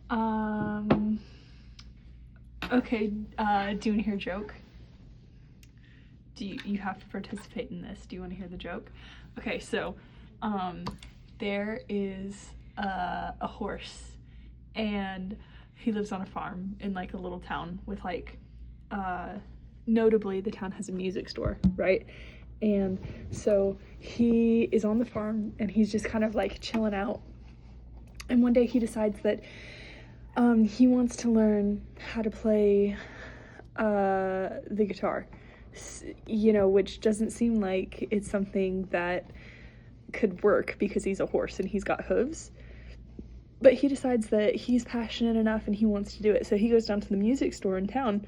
Um, okay, do you want to hear a joke? You have to participate in this. Do you want to hear the joke? Okay, so, there is a horse, and he lives on a farm in, like, a little town with, like, notably, the town has a music store, right? And so he is on the farm, and he's just kind of, like, chilling out. And one day he decides that he wants to learn how to play the guitar, you know, which doesn't seem like it's something that could work because he's a horse and he's got hooves. But he decides that he's passionate enough and he wants to do it. So he goes down to the music store in town,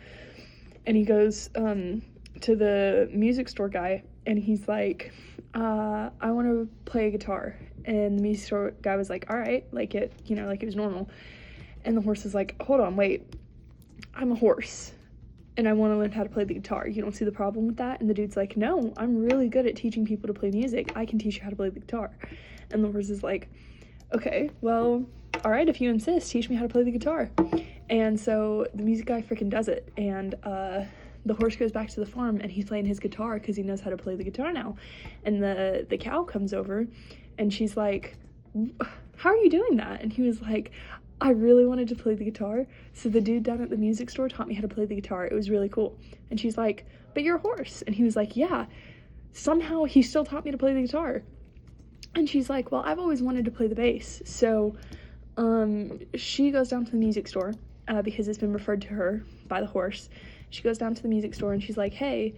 and he goes to the music store guy, and he's like, I want to play a guitar. And the music store guy was like, all right, like it, you know, like it was normal. And the horse is like, hold on, wait, I'm a horse, and I want to learn how to play the guitar. You don't see the problem with that? And the dude's like, no, I'm really good at teaching people to play music. I can teach you how to play the guitar. And the horse is like, okay, well, all right, if you insist, teach me how to play the guitar. And so the music guy freaking does it, and the horse goes back to the farm, and he's playing his guitar because he knows how to play the guitar now. And the cow comes over, and she's like, how are you doing that? And he was like, I really wanted to play the guitar, so the dude down at the music store taught me how to play the guitar. It was really cool. And she's like, but you're a horse. And he was like, yeah, somehow he still taught me to play the guitar. And she's like, well, I've always wanted to play the bass. So she goes down to the music store because it's been referred to her by the horse. She goes down to the music store, and she's like, hey,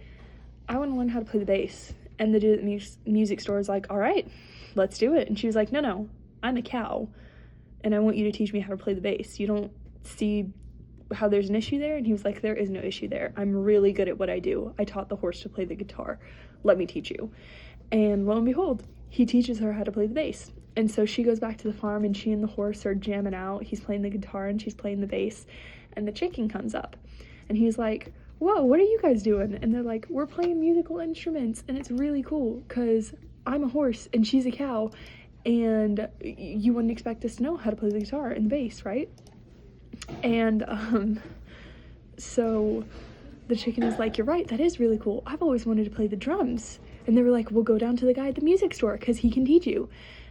I want to learn how to play the bass. And the dude at the music store is like, all right, let's do it. And she was like, no, I'm a cow, and I want you to teach me how to play the bass. You don't see how there's an issue there? And he was like, there is no issue there. I'm really good at what I do. I taught the horse to play the guitar. Let me teach you. And lo and behold, he teaches her how to play the bass. And so she goes back to the farm, and she and the horse are jamming out. He's playing the guitar and she's playing the bass. And the chicken comes up, and he's like, whoa, what are you guys doing? And they're like, we're playing musical instruments, and it's really cool because I'm a horse and she's a cow, and you wouldn't expect us to know how to play the guitar and the bass, right? And so the chicken is like, you're right, that is really cool. I've always wanted to play the drums. And they were like, we'll go down to the guy at the music store because he can teach you.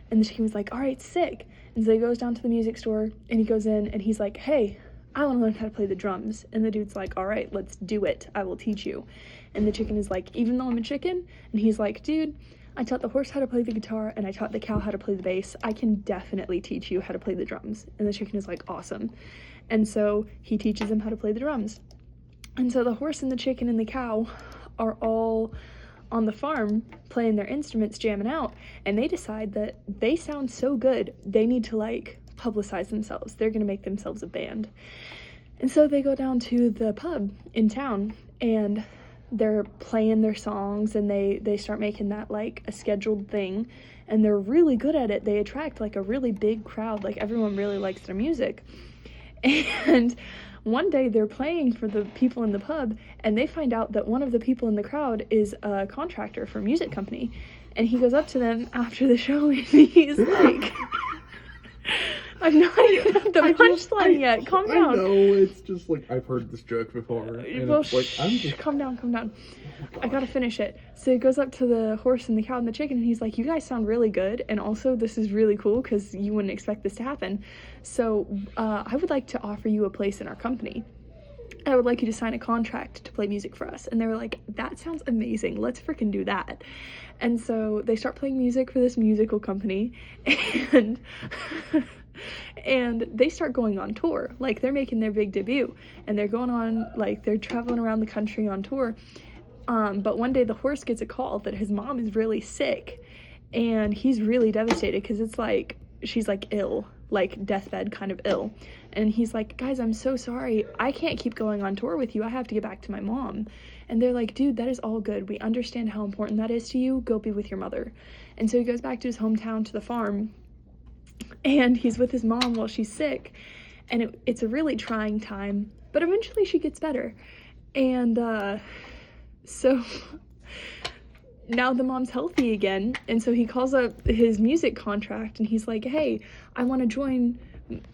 And the chicken was like, all right, sick. And so he goes down to the music store, and he goes in, and he's like, hey, I want to learn how to play the drums. And the dude's like, all right, let's do it. I will teach you. And the chicken is like, even though I'm a chicken? And he's like, dude, I taught the horse how to play the guitar, and I taught the cow how to play the bass. I can definitely teach you how to play the drums. And the chicken is like, awesome. And so he teaches him how to play the drums. And so the horse and the chicken and the cow are all on the farm playing their instruments, jamming out, and they decide that they sound so good, they need to, like, publicize themselves. They're gonna make themselves a band. And so they go down to the pub in town, and they're playing their songs, and they start making that, like, a scheduled thing, and they're really good at it. They attract, like, a really big crowd. Like, everyone really likes their music. And one day they're playing for the people in the pub, and they find out that one of the people in the crowd is a contractor for a music company. And he goes up to them after the show, and he's like, I'm not even at the punchline yet. Calm down. I know, it's just like, I've heard this joke before. And well, it's like, I'm just... calm down. I gotta finish it. So he goes up to the horse and the cow and the chicken, and he's like, you guys sound really good, and also this is really cool because you wouldn't expect this to happen. So I would like to offer you a place in our company. I would like you to sign a contract to play music for us. And they were like, that sounds amazing. Let's freaking do that. And so they start playing music for this musical company, and and they start going on tour. Like, they're making their big debut, and they're going on, like, they're traveling around the country on tour. But one day the horse gets a call that his mom is really sick, and he's really devastated because it's like, she's like ill, like deathbed kind of ill. And he's like, guys, I'm so sorry. I can't keep going on tour with you. I have to get back to my mom. And they're like, dude, that is all good. We understand how important that is to you. Go be with your mother. And so he goes back to his hometown, to the farm, and he's with his mom while she's sick. And it's a really trying time, but eventually she gets better. And so now the mom's healthy again, and so he calls up his music contract, and he's like, hey, I want to join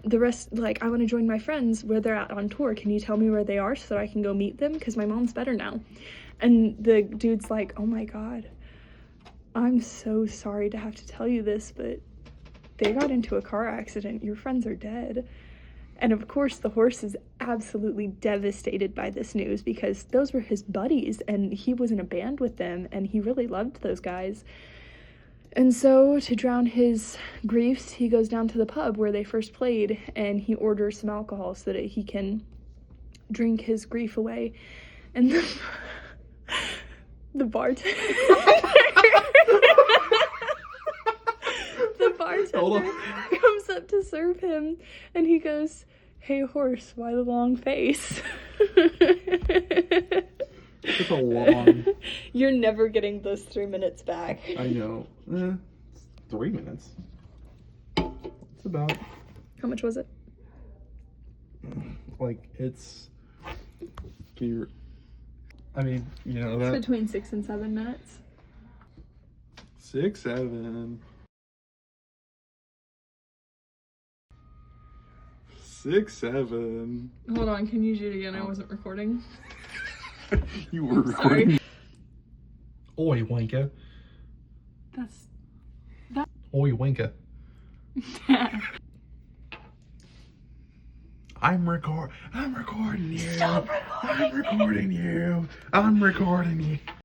the rest, like, I want to join my friends where they're at on tour. Can you tell me where they are so that I can go meet them? Because my mom's better now. And the dude's like, oh my God, I'm so sorry to have to tell you this, but they got into a car accident. Your friends are dead. And of course, the horse is absolutely devastated by this news because those were his buddies and he was in a band with them and he really loved those guys. And so, to drown his griefs, he goes down to the pub where they first played and he orders some alcohol so that he can drink his grief away. And the bartender comes up to serve him and he goes, "Hey horse, why the long face?" It's a long. You're never getting those 3 minutes back. I know. It's 3 minutes. It's about. How much was it? Like, it's. I mean, you know It's that. between 6 and 7 minutes. 6, 7. 6, 7. Hold on, can you do it again? I wasn't recording. You were recording. Oi, wanker. That's... Oi, wanker. I'm recording you. Stop recording. I'm recording you. I'm recording you.